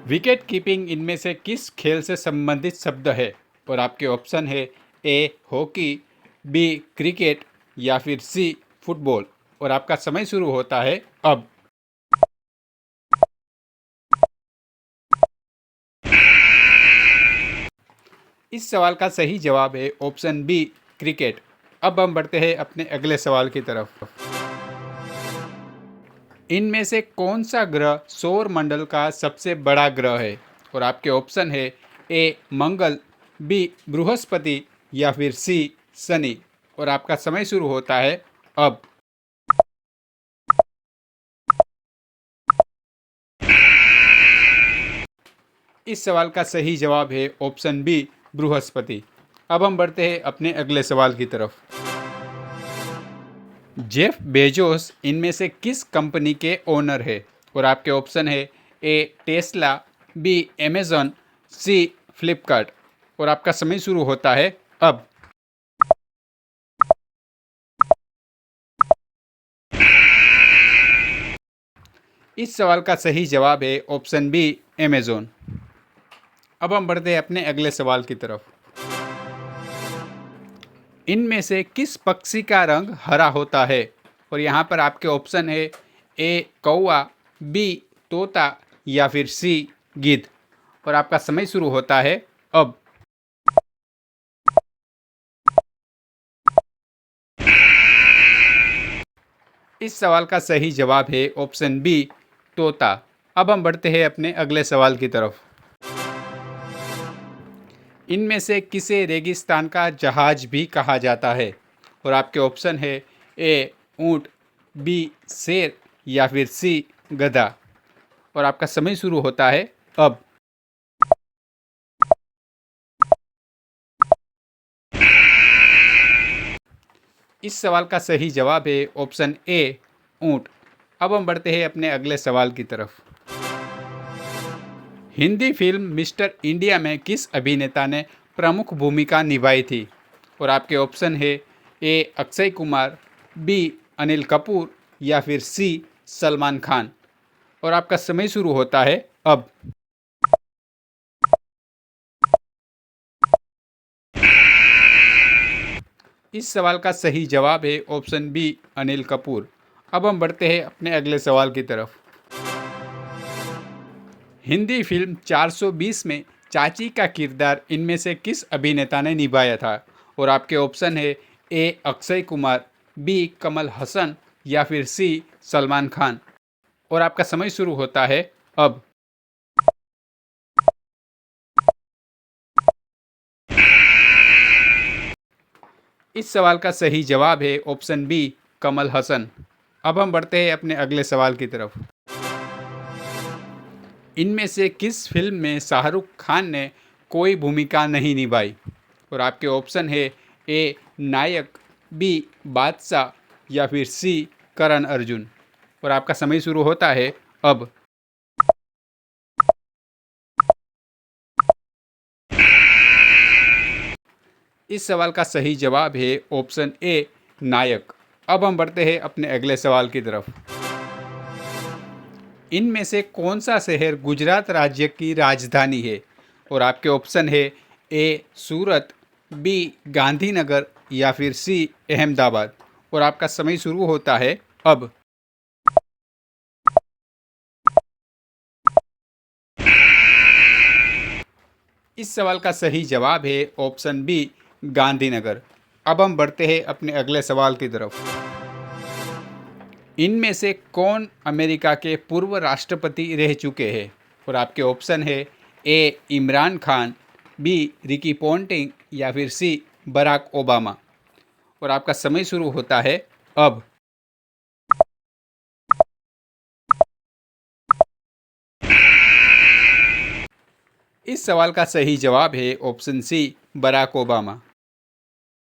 Wicket keeping इनमें से किस खेल से संबंधित शब्द है? और आपके ऑप्शन है ए हॉकी, बी क्रिकेट या फिर सी फुटबॉल। और आपका समय शुरू होता है अब। इस सवाल का सही जवाब है ऑप्शन बी क्रिकेट। अब हम बढ़ते हैं अपने अगले सवाल की तरफ। इनमें से कौन सा ग्रह सौर मंडल का सबसे बड़ा ग्रह है? और आपके ऑप्शन है ए मंगल, बी बृहस्पति या फिर सी शनि। और आपका समय शुरू होता है अब। इस सवाल का सही जवाब है ऑप्शन बी बृहस्पति। अब हम बढ़ते हैं अपने अगले सवाल की तरफ। जेफ बेजोस इनमें से किस कंपनी के ओनर है? और आपके ऑप्शन है ए टेस्ला, बी अमेजॉन, सी फ्लिपकार्ट। और आपका समय शुरू होता है अब। इस सवाल का सही जवाब है ऑप्शन बी अमेजॉन। अब हम बढ़ते हैं अपने अगले सवाल की तरफ। इनमें से किस पक्षी का रंग हरा होता है? और यहाँ पर आपके ऑप्शन है ए कौवा, बी तोता या फिर सी गिद्ध। और आपका समय शुरू होता है अब। इस सवाल का सही जवाब है ऑप्शन बी तोता। अब हम बढ़ते हैं अपने अगले सवाल की तरफ। इनमें से किसे रेगिस्तान का जहाज भी कहा जाता है? और आपके ऑप्शन है ए ऊंट, बी शेर या फिर सी गधा। और आपका समय शुरू होता है अब। इस सवाल का सही जवाब है ऑप्शन ए ऊंट। अब हम बढ़ते हैं अपने अगले सवाल की तरफ। हिंदी फिल्म मिस्टर इंडिया में किस अभिनेता ने प्रमुख भूमिका निभाई थी? और आपके ऑप्शन है ए अक्षय कुमार, बी अनिल कपूर या फिर सी सलमान खान। और आपका समय शुरू होता है अब। इस सवाल का सही जवाब है ऑप्शन बी अनिल कपूर। अब हम बढ़ते हैं अपने अगले सवाल की तरफ। हिंदी फिल्म 420 में चाची का किरदार इनमें से किस अभिनेता ने निभाया था? और आपके ऑप्शन है ए अक्षय कुमार, बी कमल हसन या फिर सी सलमान खान। और आपका समय शुरू होता है अब। इस सवाल का सही जवाब है ऑप्शन बी कमल हसन। अब हम बढ़ते हैं अपने अगले सवाल की तरफ। इनमें से किस फिल्म में शाहरुख खान ने कोई भूमिका नहीं निभाई? और आपके ऑप्शन है ए नायक, बी बादशाह या फिर सी करण अर्जुन। और आपका समय शुरू होता है अब। इस सवाल का सही जवाब है ऑप्शन ए नायक। अब हम बढ़ते हैं अपने अगले सवाल की तरफ। इनमें से कौन सा शहर गुजरात राज्य की राजधानी है? और आपके ऑप्शन है ए सूरत, बी गांधीनगर या फिर सी अहमदाबाद। और आपका समय शुरू होता है अब। इस सवाल का सही जवाब है ऑप्शन बी गांधीनगर। अब हम बढ़ते हैं अपने अगले सवाल की तरफ। इनमें से कौन अमेरिका के पूर्व राष्ट्रपति रह चुके हैं? और आपके ऑप्शन है A Imran Khan, B Ricky Ponting या फिर सी बराक ओबामा। और आपका समय शुरू होता है अब। इस सवाल का सही जवाब है ऑप्शन सी बराक ओबामा।